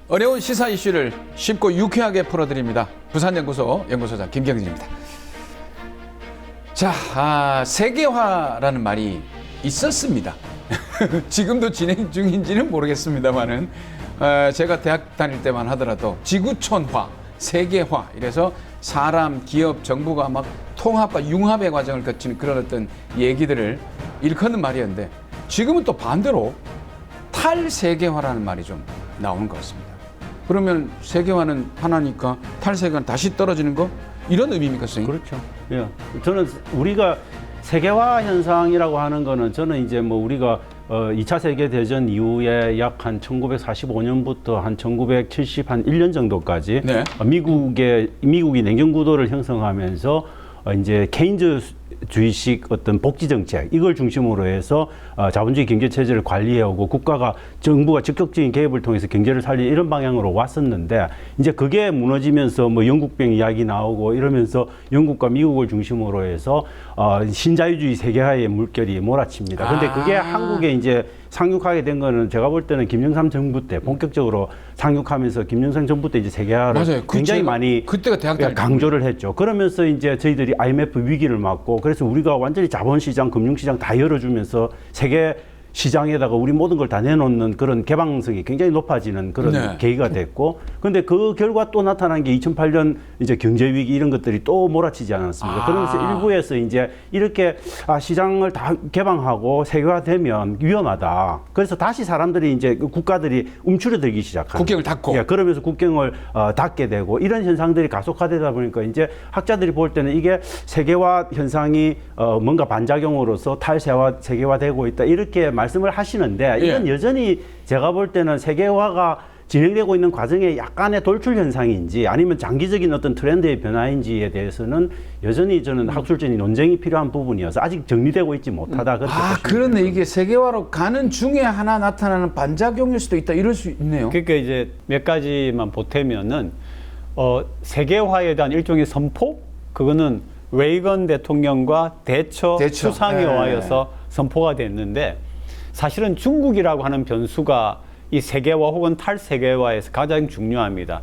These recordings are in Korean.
어려운 시사 이슈를 쉽고 유쾌하게 풀어드립니다. 부산연구소 연구소장 김경진입니다. 자, 세계화라는 말이 있었습니다. 지금도 진행 중인지는 모르겠습니다만은 제가 대학 다닐 때만 하더라도 지구촌화, 세계화 이래서 사람, 기업, 정부가 막 통합과 융합의 과정을 거치는 그런 어떤 얘기들을 일컫는 말이었는데 지금은 또 반대로 탈세계화라는 말이 좀 나오는 것 같습니다. 그러면 세계화는 하나니까 탈세계화는 다시 떨어지는 거? 이런 의미입니까, 선생님? 그렇죠. 예. 저는 우리가 세계화 현상이라고 하는 거는 저는 이제 뭐 우리가 2차 세계대전 이후에 약 한 1945년부터 한 1971년 정도까지 네. 미국이 냉전구도를 형성하면서 이제 케인즈주의식 어떤 복지 정책 이걸 중심으로 해서 자본주의 경제 체제를 관리해오고 정부가 적극적인 개입을 통해서 경제를 살리는 이런 방향으로 왔었는데 이제 그게 무너지면서 뭐 영국병 이야기 나오고 이러면서 영국과 미국을 중심으로 해서 신자유주의 세계화의 물결이 몰아칩니다. 근데 그게 한국에 이제 상륙하게 된 거는 제가 볼 때는 김영삼 정부 때 본격적으로 상륙하면서 김영삼 정부 때 이제 세계화를 맞아요. 굉장히 많이 그때가 대학 다닐 강조를 했죠. 그러면서 이제 저희들이 IMF 위기를 맞고 그래서 우리가 완전히 자본시장, 금융시장 다 열어주면서 세계 시장에다가 우리 모든 걸 다 내놓는 그런 개방성이 굉장히 높아지는 그런 네. 계기가 됐고, 근데 그 결과 또 나타난 게 2008년 이제 경제위기 이런 것들이 또 몰아치지 않았습니까? 그러면서 일부에서 이제 이렇게 시장을 다 개방하고 세계화되면 위험하다. 그래서 다시 사람들이 이제 국가들이 움츠러들기 시작하는. 국경을 닫고. 예, 그러면서 국경을 닫게 되고 이런 현상들이 가속화되다 보니까 이제 학자들이 볼 때는 이게 세계화 현상이 뭔가 반작용으로서 탈세화, 세계화되고 있다. 이렇게 말씀을 하시는데 이건 여전히 제가 볼 때는 세계화가 진행되고 있는 과정에 약간의 돌출 현상인지 아니면 장기적인 어떤 트렌드의 변화인지에 대해서는 여전히 저는 학술적인 논쟁이 필요한 부분이어서 아직 정리되고 있지 못하다. 그렇게 그렇네. 이게 세계화로 가는 중에 하나 나타나는 반작용일 수도 있다. 이럴 수 있네요. 그러니까 이제 몇 가지만 보태면은 세계화에 대한 일종의 선포? 그거는 레이건 대통령과 대처. 수상에 의하여서 선포가 됐는데 사실은 중국이라고 하는 변수가 이 세계화 혹은 탈세계화에서 가장 중요합니다.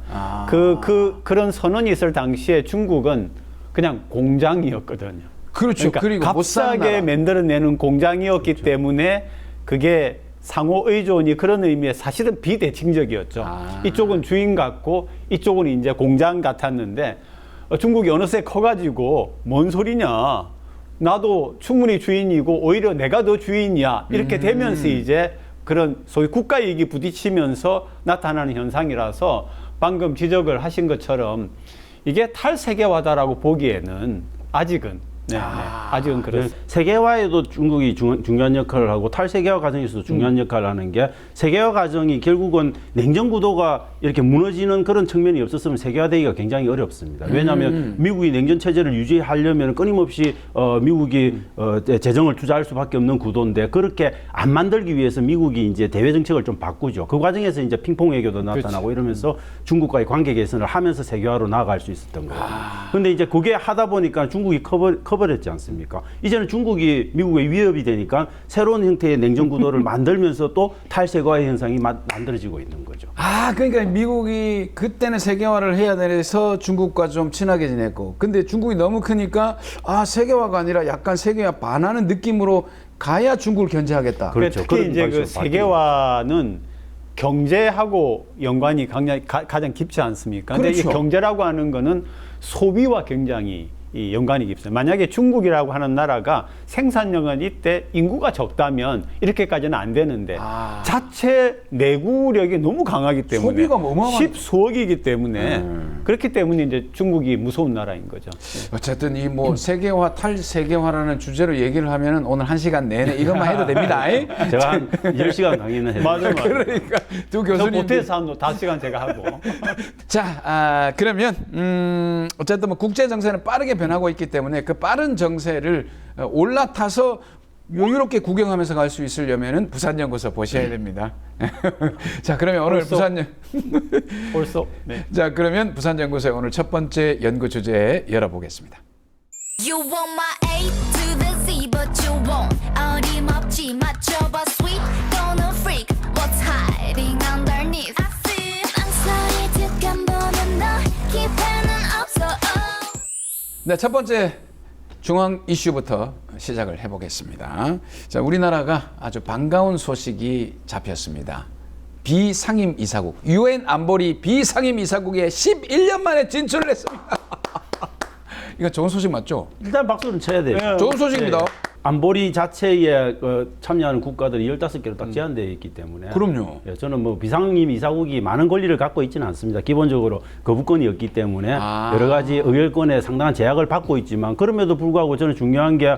그런 선언이 있을 당시에 중국은 그냥 공장이었거든요. 그렇죠. 그러니까 그리고 값싸게 만들어내는 공장이었기 때문에 그게 상호 의존이 그런 의미에 사실은 비대칭적이었죠. 이쪽은 주인 같고 이쪽은 이제 공장 같았는데 중국이 어느새 커가지고 뭔 소리냐. 나도 충분히 주인이고 오히려 내가 더 주인이야. 이렇게 되면서 이제 그런 소위 국가 이익이 부딪히면서 나타나는 현상이라서 방금 지적을 하신 것처럼 이게 탈세계화다라고 보기에는 아직은 아직은 그렇습니다. 세계화에도 중국이 중요한 역할을 하고 탈세계화 과정에서도 중요한 역할을 하는 게 세계화 과정이 결국은 냉전 구도가 이렇게 무너지는 그런 측면이 없었으면 세계화되기가 굉장히 어렵습니다. 왜냐하면 미국이 냉전 체제를 유지하려면 끊임없이 미국이 재정을 투자할 수밖에 없는 구도인데 그렇게 안 만들기 위해서 미국이 이제 대외 정책을 좀 바꾸죠. 그 과정에서 이제 핑퐁 외교도 나타나고 이러면서 중국과의 관계 개선을 하면서 세계화로 나아갈 수 있었던 거예요. 근데 이제 그게 하다 보니까 중국이 커버렸지 않습니까? 이제는 중국이 미국의 위협이 되니까 새로운 형태의 냉전 구도를 만들면서 또 탈세계화 현상이 만들어지고 있는 거죠. 그러니까 미국이 그때는 세계화를 해야 돼서 중국과 좀 친하게 지냈고, 근데 중국이 너무 크니까 세계화가 아니라 약간 세계화 반하는 느낌으로 가야 중국을 견제하겠다. 그렇죠. 특히 이제 그 세계화는 경제하고 연관이 가장 깊지 않습니까? 근데 그렇죠. 이 경제라고 하는 거는 소비와 굉장히 이 연관이 깊습니다. 만약에 중국이라고 하는 나라가 생산량은 이때 인구가 적다면 이렇게까지는 안 되는데 자체 내구력이 너무 강하기 때문에 소비가 어마어마한 10수억이기 때문에 그렇기 때문에 이제 중국이 무서운 나라인 거죠. 어쨌든 이 뭐 세계화 탈세계화라는 주제로 얘기를 하면은 오늘 1시간 내내 이것만 해도 됩니다. 제가 한 10시간 강의는 해요. 맞아요. 그러니까 두 저 교수님 못해서 한 5시간 제가 하고. 자, 그러면 어쨌든 뭐 국제 정세는 빠르게 변하고 있기 때문에 그 빠른 정세를 올라타서 여유롭게 구경하면서 갈 수 있으려면은 부산연구소 보셔야 됩니다. 자, 그러면 오늘 벌써. 네. 자, 그러면 부산연구소의 오늘 첫 번째 연구 주제 열어보겠습니다. You want my A to the Z, but you won't. 어림없지 맞춰봐, sweet. Gonna freak. What's hiding underneath? I feel 네, 첫 번째 중앙 이슈부터 시작을 해보겠습니다. 자, 우리나라가 아주 반가운 소식이 잡혔습니다. 비상임 이사국, UN 안보리 비상임 이사국에 11년 만에 진출을 했습니다. 이거 좋은 소식 맞죠? 일단 박수는 쳐야 돼요. 좋은 소식입니다. 안보리 자체에 참여하는 국가들이 15개로 딱 제한되어 있기 때문에. 그럼요. 예, 저는 뭐 비상임 이사국이 많은 권리를 갖고 있지는 않습니다. 기본적으로 거부권이 없기 때문에 여러 가지 의결권에 상당한 제약을 받고 있지만 그럼에도 불구하고 저는 중요한 게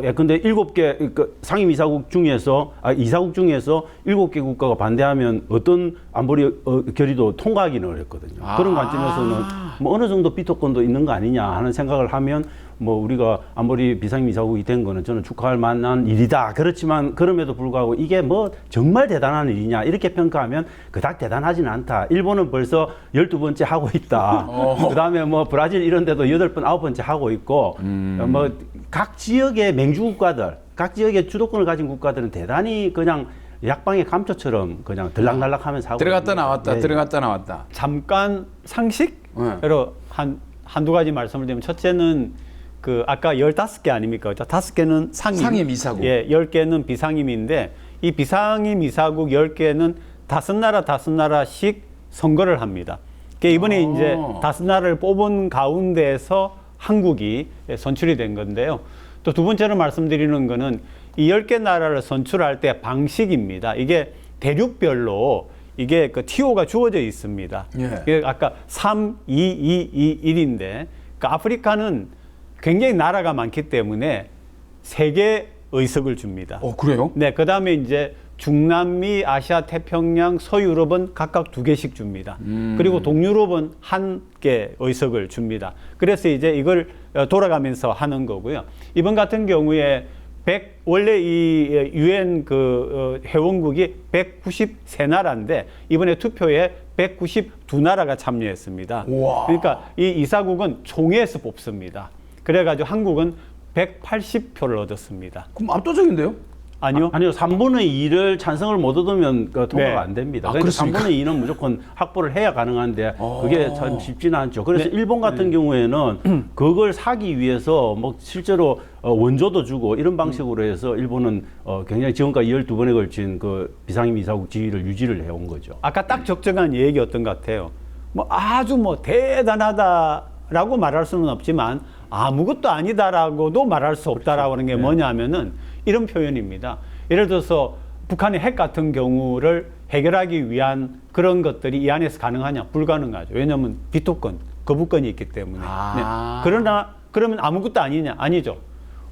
예컨대 7개 상임 이사국 중에서 이사국 중에서 7개 국가가 반대하면 어떤 안보리 결의도 통과하기는 어렵거든요. 그런 관점에서는 뭐 어느 정도 비토권도 있는 거 아니냐 하는 생각을 하면 뭐 우리가 안보리 비상임 이사국이 된 거는 저는 축하할 만한 일이다. 그렇지만 그럼에도 불구하고 이게 뭐 정말 대단한 일이냐 이렇게 평가하면 그닥 대단하지는 않다. 일본은 벌써 12번째 하고 있다. 그다음에 뭐 브라질 이런 데도 8번, 9번째 하고 있고 뭐 각 지역의 맹주 국가들, 각 지역의 주도권을 가진 국가들은 대단히 그냥 약방의 감초처럼 그냥 들락날락하면서 하고 들어갔다 있습니다. 나왔다, 네. 들어갔다 나왔다. 잠깐 상식으로 네. 한두 가지 말씀을 드리면 첫째는 그 아까 15개 아닙니까? 5개는 상임 이사국. 예, 10개는 비상임인데 이 비상임 이사국 10개는 5나라씩 선거를 합니다. 그러니까 이번에 이제 5나라를 뽑은 가운데에서 한국이 선출이 된 건데요. 또 두 번째로 말씀드리는 거는 이 10개 나라를 선출할 때 방식입니다. 이게 대륙별로 이게 그 TO가 주어져 있습니다. 예. 이게 아까 3, 2, 2, 2, 1인데 그 아프리카는 굉장히 나라가 많기 때문에 3개 의석을 줍니다. 그래요? 네, 그 다음에 이제 중남미, 아시아, 태평양, 서유럽은 각각 2개씩 줍니다. 그리고 동유럽은 1개 의석을 줍니다. 그래서 이제 이걸 돌아가면서 하는 거고요. 이번 같은 경우에 원래 이 UN 회원국이 193나라인데 이번에 투표에 192나라가 참여했습니다. 우와. 그러니까 이 이사국은 총회에서 뽑습니다. 그래가지고 한국은 180표를 얻었습니다. 그럼 압도적인데요? 아니요. 아니요, 3분의 2를 찬성을 못 얻으면 통과가 네. 안 됩니다. 아, 그러니까 그렇습니까? 3분의 2는 무조건 확보를 해야 가능한데 그게 참 쉽지는 않죠. 그래서 네. 일본 같은 경우에는 그걸 사기 위해서 뭐 실제로 원조도 주고 이런 방식으로 해서 일본은 굉장히 지금까지 12번에 걸친 그 비상임 이사국 지위를 유지를 해온 거죠. 아까 딱 적정한 얘기였던 것 같아요. 뭐 아주 뭐 대단하다라고 말할 수는 없지만 아무것도 아니다라고도 말할 수 없다라고 하는 게 뭐냐 하면은 이런 표현입니다. 예를 들어서 북한의 핵 같은 경우를 해결하기 위한 그런 것들이 이 안에서 가능하냐? 불가능하죠. 왜냐하면 비토권, 거부권이 있기 때문에. 네. 그러나 그러면 아무것도 아니냐? 아니죠.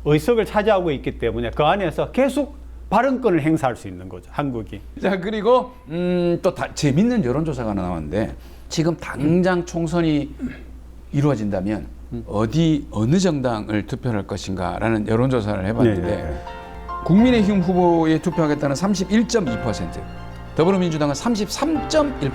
의석을 차지하고 있기 때문에 그 안에서 계속 발언권을 행사할 수 있는 거죠. 한국이. 자, 그리고 또 재밌는 여론조사가 하나 나왔는데 지금 당장 총선이 이루어진다면 어느 정당을 투표할 것인가라는 여론조사를 해봤는데 네. 국민의힘 후보에 투표하겠다는 31.2%, 더불어민주당은 33.1%.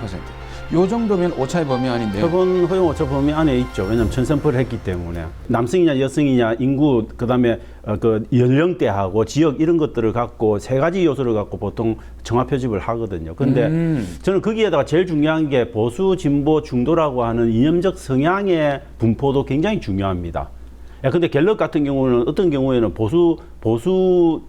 요 정도면 오차의 범위 아닌데요. 저건 허용 오차 범위 안에 있죠. 왜냐하면 전선포를 했기 때문에 남성이냐 여성이냐 인구 그다음에 그 연령대하고 지역 이런 것들을 갖고 3가지 요소를 갖고 보통 정화 표집을 하거든요. 근데 저는 거기에다가 제일 중요한 게 보수, 진보, 중도라고 하는 이념적 성향의 분포도 굉장히 중요합니다. 근데 갤럽 같은 경우는 어떤 경우에는 보수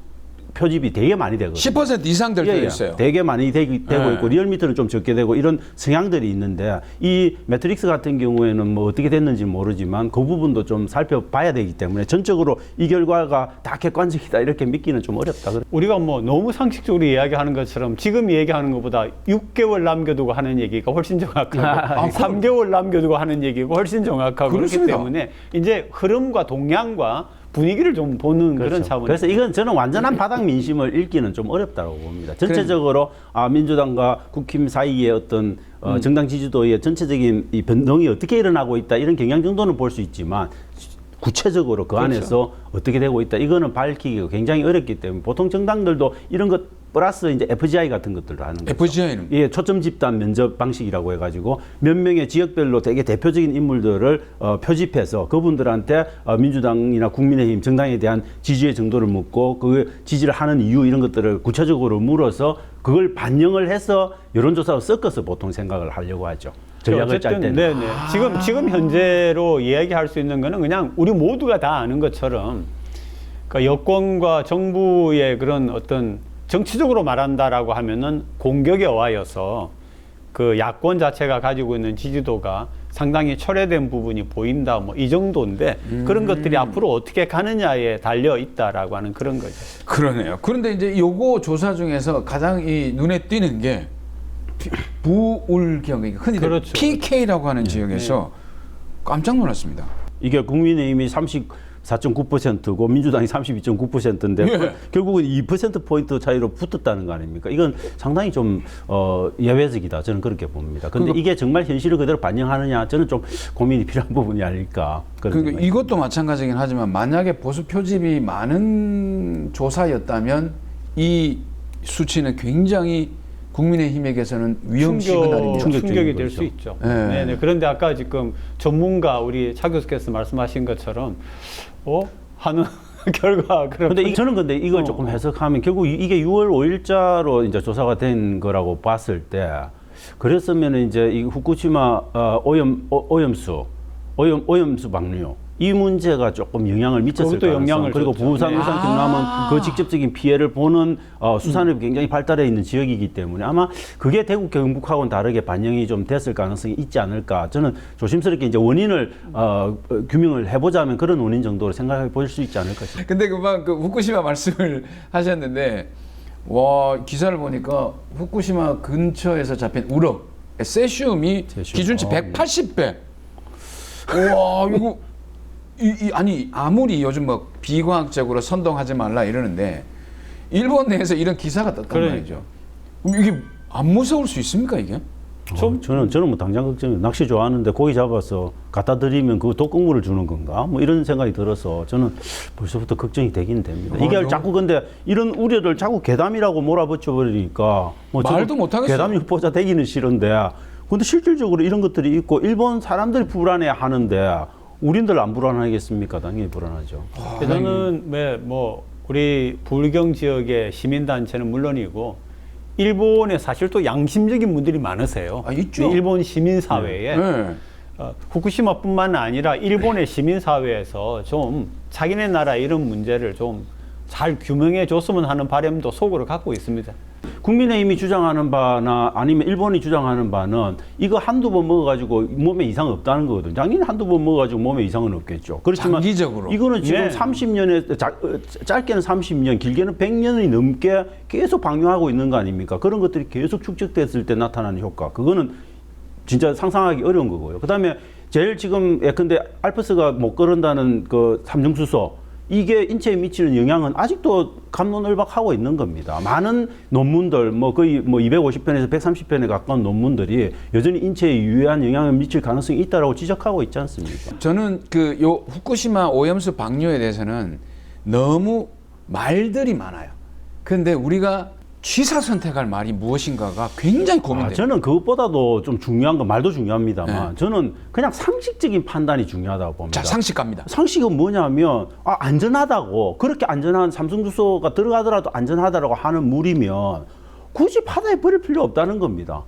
표집이 되게 많이 되거든요. 10% 이상 될 때도 있어요. 되게 많이 되고 네. 있고 리얼미터는 좀 적게 되고 이런 성향들이 있는데 이 매트릭스 같은 경우에는 뭐 어떻게 됐는지 모르지만 그 부분도 좀 살펴봐야 되기 때문에 전적으로 이 결과가 다 객관적이다 이렇게 믿기는 좀 어렵다. 우리가 뭐 너무 상식적으로 이야기하는 것처럼 지금 얘기하는 것보다 6개월 남겨두고 하는 얘기가 훨씬 정확하고 3개월 남겨두고 하는 얘기가 훨씬 정확하고 그렇기 그렇습니다. 때문에 이제 흐름과 동향과 분위기를 좀 보는 그런 그렇죠. 차원. 그래서 이건 저는 완전한 바닥 민심을 읽기는 좀 어렵다고 봅니다. 전체적으로 민주당과 국힘 사이의 어떤 정당 지지도의 전체적인 이 변동이 어떻게 일어나고 있다 이런 경향 정도는 볼 수 있지만 구체적으로 그 안에서 어떻게 되고 있다 이거는 밝히기가 굉장히 어렵기 때문에 보통 정당들도 이런 것 플러스 이제 FGI 같은 것들을 하는 거죠. FGI는 예, 초점 집단 면접 방식이라고 해가지고 몇 명의 지역별로 되게 대표적인 인물들을 표집해서 그분들한테 민주당이나 국민의힘 정당에 대한 지지의 정도를 묻고 그 지지를 하는 이유 이런 것들을 구체적으로 물어서 그걸 반영을 해서 여론조사와 섞어서 보통 생각을 하려고 하죠. 전략을 짤 때는. 네네. 지금 현재로 이야기할 수 있는 거는 그냥 우리 모두가 다 아는 것처럼 그러니까 여권과 정부의 그런 어떤 정치적으로 말한다라고 하면은 공격에 어하여서 그 야권 자체가 가지고 있는 지지도가 상당히 철회된 부분이 보인다, 뭐 이 정도인데 그런 것들이 앞으로 어떻게 가느냐에 달려 있다라고 하는 그런 거죠. 그러네요. 그런데 이제 요거 조사 중에서 가장 이 눈에 띄는 게 부울경, 흔히 그렇죠. PK라고 하는 지역에서 깜짝 놀랐습니다. 이게 국민의힘이 34.9%고 민주당이 32.9%인데 예. 결국은 2%포인트 차이로 붙었다는 거 아닙니까? 이건 상당히 좀 예외적이다. 저는 그렇게 봅니다. 그런데 이게 정말 현실을 그대로 반영하느냐 저는 좀 고민이 필요한 부분이 아닐까. 그러니까 이것도 마찬가지긴 하지만 만약에 보수 표집이 많은 조사였다면 이 수치는 굉장히 국민의힘에게서는 위험식은 아닙니다. 충격이 될 거죠. 수 있죠. 네. 네네. 그런데 아까 지금 전문가 우리 차 교수께서 말씀하신 것처럼 하는 결과 그런데 저는 근데 이걸 조금 해석하면 결국 이게 6월 5일자로 이제 조사가 된 거라고 봤을 때 그랬으면 이제 이 후쿠시마 오염수 방류 이 문제가 조금 영향을 미쳤을 그것도 가능성 영향을 그리고 줬죠. 부산, 네. 울산, 경남은 그 직접적인 피해를 보는 수산업이 굉장히 발달해 있는 지역이기 때문에 아마 그게 대구 경북하고는 다르게 반영이 좀 됐을 가능성이 있지 않을까 저는 조심스럽게 이제 원인을 규명을 해보자면 그런 원인 정도로 생각해 볼 수 있지 않을까 싶습니다. 근데 금방 그 후쿠시마 말씀을 하셨는데 와 기사를 보니까 후쿠시마 근처에서 잡힌 우럭 세슘이 기준치 180배. 와 이거 아니 아무리 요즘 뭐 비과학적으로 선동하지 말라 이러는데 일본 내에서 이런 기사가 떴단 말이죠. 그럼 이게 안 무서울 수 있습니까 이게? 저는 뭐 당장 걱정이에요. 낚시 좋아하는데 고기 잡아서 갖다 드리면 그 독극물을 주는 건가? 뭐 이런 생각이 들어서 저는 벌써부터 걱정이 되긴 됩니다. 이게 자꾸 근데 이런 우려를 자꾸 괴담이라고 몰아붙여 버리니까 뭐 말도 못 하겠어요. 괴담 유포자 되기는 싫은데 근데 실질적으로 이런 것들이 있고 일본 사람들이 불안해 하는데 우린들 안 불안하겠습니까? 당연히 불안하죠. 저는 뭐 우리 부울경 지역의 시민단체는 물론이고 일본에 사실 또 양심적인 분들이 많으세요. 있죠. 일본 시민사회에 네. 후쿠시마뿐만 아니라 일본의 시민사회에서 좀 자기네 나라 이런 문제를 좀 잘 규명해 줬으면 하는 바람도 속으로 갖고 있습니다. 국민의힘이 주장하는 바나 아니면 일본이 주장하는 바는 이거 한두 번 먹어가지고 몸에 이상 없다는 거거든요. 당연히 한두 번 먹어가지고 몸에 이상은 없겠죠. 그렇지만 장기적으로. 이거는 지금 네. 30년에 짧게는 30년, 길게는 100년이 넘게 계속 방류하고 있는 거 아닙니까? 그런 것들이 계속 축적됐을 때 나타나는 효과. 그거는 진짜 상상하기 어려운 거고요. 그다음에 제일 지금 예컨대 알프스가 못 거른다는 그 삼중수소 이게 인체에 미치는 영향은 아직도 갑론을박하고 있는 겁니다. 많은 논문들, 뭐 거의 뭐 250편에서 130편에 가까운 논문들이 여전히 인체에 유해한 영향을 미칠 가능성이 있다라고 지적하고 있지 않습니까? 저는 그 요 후쿠시마 오염수 방류에 대해서는 너무 말들이 많아요. 근데 우리가 취사 선택할 말이 무엇인가가 굉장히 고민돼요. 저는 그것보다도 좀 중요한 건 말도 중요합니다만 저는 그냥 상식적인 판단이 중요하다고 봅니다. 자, 상식 갑니다. 상식은 뭐냐면 안전하다고 그렇게 안전한 삼성주소가 들어가더라도 안전하다라고 하는 물이면 굳이 바다에 버릴 필요 없다는 겁니다.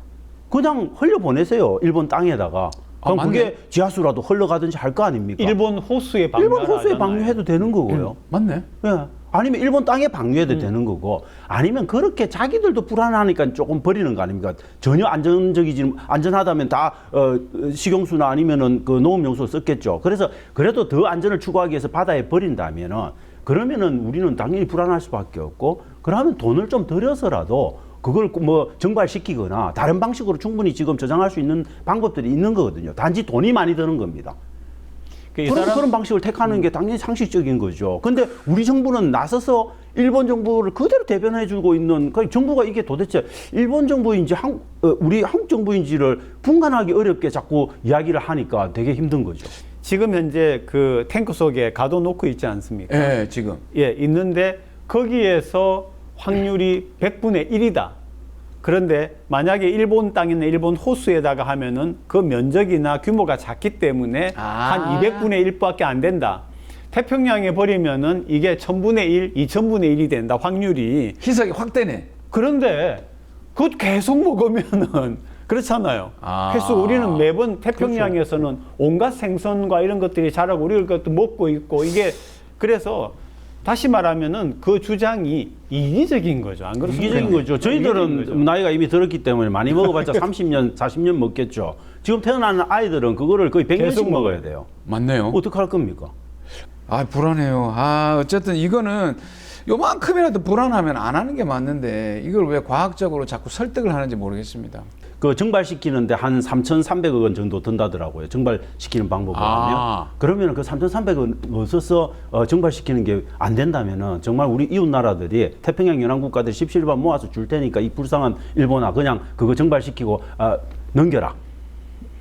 그냥 흘려보내세요. 일본 땅에다가. 그럼 그게 지하수라도 흘러가든지 할 거 아닙니까? 일본 호수에 방류해도 되는 거고요. 맞네. 예. 아니면 일본 땅에 방류해도 되는 거고 아니면 그렇게 자기들도 불안하니까 조금 버리는 거 아닙니까? 전혀 안전하다면 다 식용수나 아니면은 그 농업용수를 썼겠죠. 그래서 그래도 더 안전을 추구하기 위해서 바다에 버린다면은 그러면은 우리는 당연히 불안할 수밖에 없고 그러면 돈을 좀 들여서라도 그걸 뭐 정발시키거나 다른 방식으로 충분히 지금 저장할 수 있는 방법들이 있는 거거든요. 단지 돈이 많이 드는 겁니다. 그런 방식을 택하는 게 당연히 상식적인 거죠. 근데 우리 정부는 나서서 일본 정부를 그대로 대변해주고 있는, 그러니까 정부가 이게 도대체 일본 정부인지 우리 한국 정부인지를 분간하기 어렵게 자꾸 이야기를 하니까 되게 힘든 거죠. 지금 현재 그 탱크 속에 가둬놓고 있지 않습니까? 예, 지금. 예, 있는데 거기에서 확률이 100분의 1이다. 그런데 만약에 일본 땅이나 일본 호수에다가 하면은 그 면적이나 규모가 작기 때문에 한 200분의 1밖에 안 된다. 태평양에 버리면은 이게 1000분의 1, 2000분의 1이 된다. 확률이. 희석이 확 되네. 그런데 그것 계속 먹으면은 그렇잖아요. 아. 그래서 우리는 매번 태평양에서는 온갖 생선과 이런 것들이 자라고 우리 것도 먹고 있고 이게 그래서 다시 말하면은 그 주장이 이기적인 거죠. 안 그렇습니까? 이기적인 거죠. 이기적인 저희들은 거죠. 나이가 이미 들었기 때문에 많이 먹어봤자 30년, 40년 먹겠죠. 지금 태어나는 아이들은 그거를 거의 100년씩 계속 먹어야 먹어요. 돼요. 맞네요. 어떻게 할 겁니까? 아, 불안해요. 아, 어쨌든 이거는 요만큼이라도 불안하면 안 하는 게 맞는데 이걸 왜 과학적으로 자꾸 설득을 하는지 모르겠습니다. 그 정발시키는데 한 3,300억 원 정도 든다더라고요. 정발시키는 방법을 하면. 그러면 그 3,300억 없어서 정발시키는 게 안 된다면은 정말 우리 이웃 나라들이 태평양 연안 국가들 17반 모아서 줄 테니까 이 불쌍한 일본아 그냥 그거 정발시키고 넘겨라.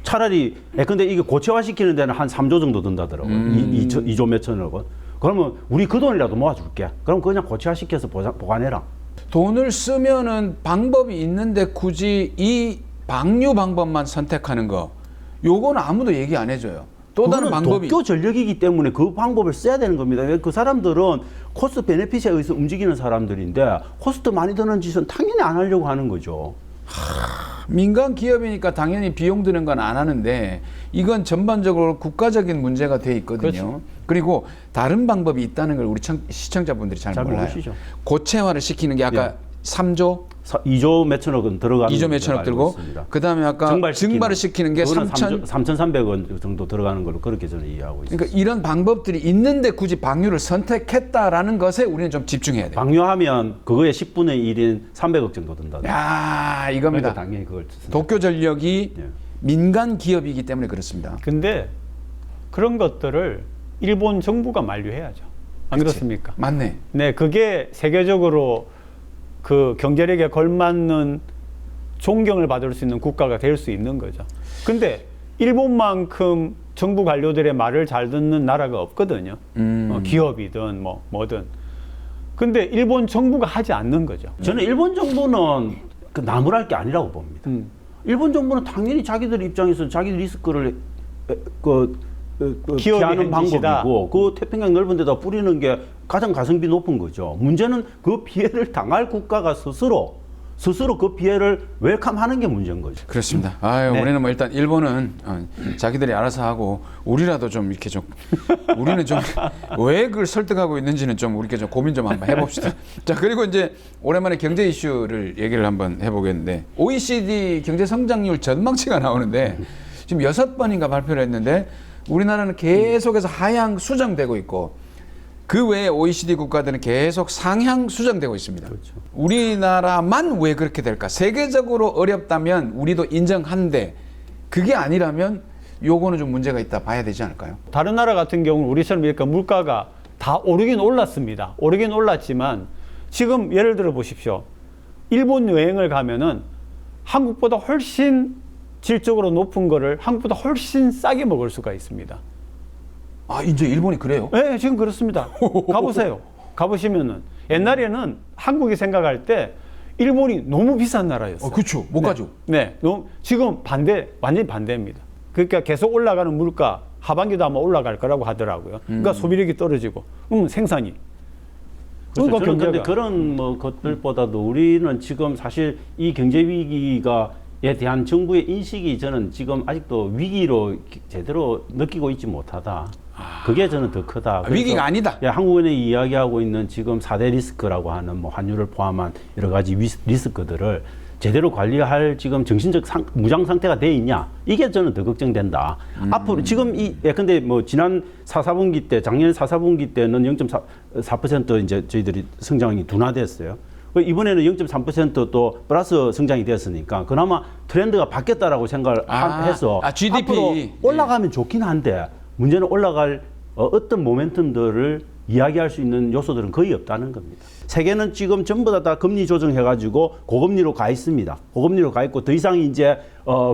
차라리 근데 이게 고체화시키는 데는 한 3조 정도 든다더라고요. 2조 몇천억 원. 그러면 우리 그 돈이라도 모아줄게. 그럼 그냥 고체화시켜서 보관해라. 돈을 쓰면은 방법이 있는데 굳이 이 방류 방법만 선택하는 거, 요거는 아무도 얘기 안 해줘요. 또 다른 방법이. 도쿄 전력이기 때문에 그 방법을 써야 되는 겁니다. 그 사람들은 코스트 베네핏에 의해서 움직이는 사람들인데 코스트 많이 드는 짓은 당연히 안 하려고 하는 거죠. 민간 기업이니까 당연히 비용 드는 건 안 하는데 이건 전반적으로 국가적인 문제가 돼 있거든요. 그렇죠. 그리고 다른 방법이 있다는 걸 우리 시청자분들이 잘 몰라요. 모르시죠. 고체화를 시키는 게 아까 예. 3조 2조 몇천억 원 들어가는 2조 몇천억 들고 그다음에 아까 증발을 시키는 게 3,300원 정도 들어가는 걸로 그렇게 저는 이해하고 있습니다. 그러니까 이런 방법들이 있는데 굳이 방류를 선택했다라는 것에 우리는 좀 집중해야 돼요. 방류하면 그거의 10분의 1인 300억 정도 든다. 야, 이겁니다. 그러니까 당연히 그걸 도쿄 전력이 예. 민간 기업이기 때문에 그렇습니다. 근데 그런 것들을 일본 정부가 만류해야죠. 안 그렇습니까? 맞네. 네, 그게 세계적으로 그 경제력에 걸맞는 존경을 받을 수 있는 국가가 될 수 있는 거죠. 근데 일본만큼 정부 관료들의 말을 잘 듣는 나라가 없거든요. 기업이든 뭐든. 근데 일본 정부가 하지 않는 거죠. 저는 일본 정부는 그 나무랄 게 아니라고 봅니다. 일본 정부는 당연히 자기들 입장에서 자기 리스크를 피하는 현지시다. 방법이고 그 태평양 넓은 데다 뿌리는 게 가장 가성비 높은 거죠. 문제는 그 피해를 당할 국가가 스스로 그 피해를 웰컴하는 게 문제인 거죠. 그렇습니다. 아유, 네. 우리는 뭐 일단 일본은 자기들이 알아서 하고 우리라도 좀 이렇게 좀 우리는 좀 왜 그걸 설득하고 있는지는 좀 우리께 좀 고민 좀 한번 해봅시다. 자, 그리고 이제 오랜만에 경제 이슈를 얘기를 한번 해보겠는데 OECD 경제 성장률 전망치가 나오는데 지금 6번인가 발표를 했는데 우리나라는 계속해서 하향 수정되고 있고 그 외에 OECD 국가들은 계속 상향 수정되고 있습니다. 그렇죠. 우리나라만 왜 그렇게 될까? 세계적으로 어렵다면 우리도 인정한데 그게 아니라면 요거는 좀 문제가 있다 봐야 되지 않을까요? 다른 나라 같은 경우는 우리처럼 이렇게 물가가 다 오르긴 올랐습니다. 오르긴 올랐지만 지금 예를 들어 보십시오. 일본 여행을 가면은 한국보다 훨씬 질적으로 높은 거를 한국보다 훨씬 싸게 먹을 수가 있습니다. 아, 이제 일본이 그래요? 네, 지금 그렇습니다. 가보세요. 가보시면은 옛날에는 한국이 생각할 때 일본이 너무 비싼 나라였어요. 그렇죠. 못 가죠. 네, 지금 완전히 반대입니다. 그러니까 계속 올라가는 물가 하반기도 아마 올라갈 거라고 하더라고요. 그러니까 소비력이 떨어지고, 생산이. 그렇죠. 저는 경제가. 근데 그런 것들보다도 우리는 지금 사실 이 경제 위기에 대한 정부의 인식이 저는 지금 아직도 위기로 제대로 느끼고 있지 못하다. 그게 저는 더 크다. 위기가 아니다. 예, 한국은행이 이야기하고 있는 지금 4대 리스크라고 하는 뭐 환율을 포함한 여러 가지 리스크들을 제대로 관리할 지금 정신적 무장 상태가 돼 있냐? 이게 저는 더 걱정된다. 앞으로 지금 근데 뭐 지난 4분기 때, 작년 4분기 때는 0.4% 이제 저희들이 성장이 둔화됐어요. 이번에는 0.3% 또 플러스 성장이 됐으니까 그나마 트렌드가 바뀌었다라고 생각을 해서 GDP. 앞으로 올라가면 좋긴 한데 문제는 올라갈 어떤 모멘텀들을 이야기할 수 있는 요소들은 거의 없다는 겁니다. 세계는 지금 전부 다 금리 조정해가지고 고금리로 가 있습니다. 고금리로 가 있고 더 이상 이제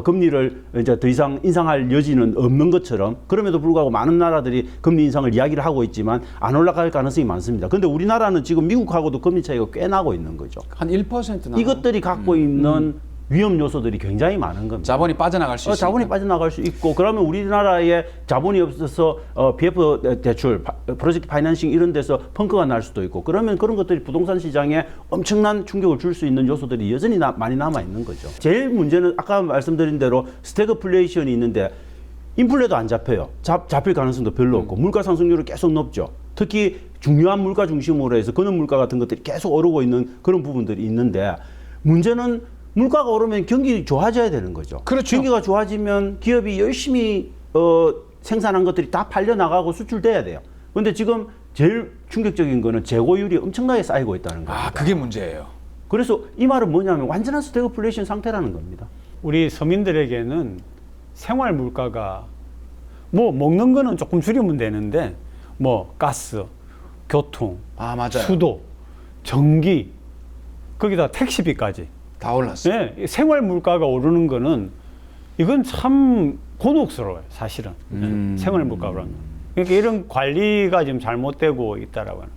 금리를 이제 더 이상 인상할 여지는 없는 것처럼 그럼에도 불구하고 많은 나라들이 금리 인상을 이야기를 하고 있지만 안 올라갈 가능성이 많습니다. 그런데 우리나라는 지금 미국하고도 금리 차이가 꽤 나고 있는 거죠. 한 1% 나. 이것들이 갖고 있는 위험 요소들이 굉장히 많은 겁니다. 자본이 빠져나갈 수 있으니까. 자본이 빠져나갈 수 있고 그러면 우리나라에 자본이 없어서 PF 대출, 프로젝트 파이낸싱 이런 데서 펑크가 날 수도 있고 그러면 그런 것들이 부동산 시장에 엄청난 충격을 줄 수 있는 요소들이 여전히 많이 남아 있는 거죠. 제일 문제는 아까 말씀드린 대로 스태그플레이션이 있는데 인플레도 안 잡혀요. 잡힐 가능성도 별로 없고 물가 상승률이 계속 높죠. 특히 중요한 물가 중심으로 해서 근원 물가 같은 것들이 계속 오르고 있는 그런 부분들이 있는데 문제는 물가가 오르면 경기 좋아져야 되는 거죠. 그렇죠. 경기가 좋아지면 기업이 열심히 생산한 것들이 다 팔려 나가고 수출돼야 돼요. 그런데 지금 제일 충격적인 거는 재고율이 엄청나게 쌓이고 있다는 겁니다. 아, 그게 문제예요. 그래서 이 말은 뭐냐면 완전한 스태그플레이션 상태라는 겁니다. 우리 서민들에게는 생활 물가가 뭐 먹는 거는 조금 줄이면 되는데 뭐 가스, 교통, 아, 맞아요. 수도, 전기, 거기다 택시비까지. 다 올랐어요. 네, 생활 물가가 오르는 거는 이건 참 곤혹스러워요, 사실은. 생활 물가라는 건. 그러니까 이런 관리가 지금 잘못되고 있다라고 하는.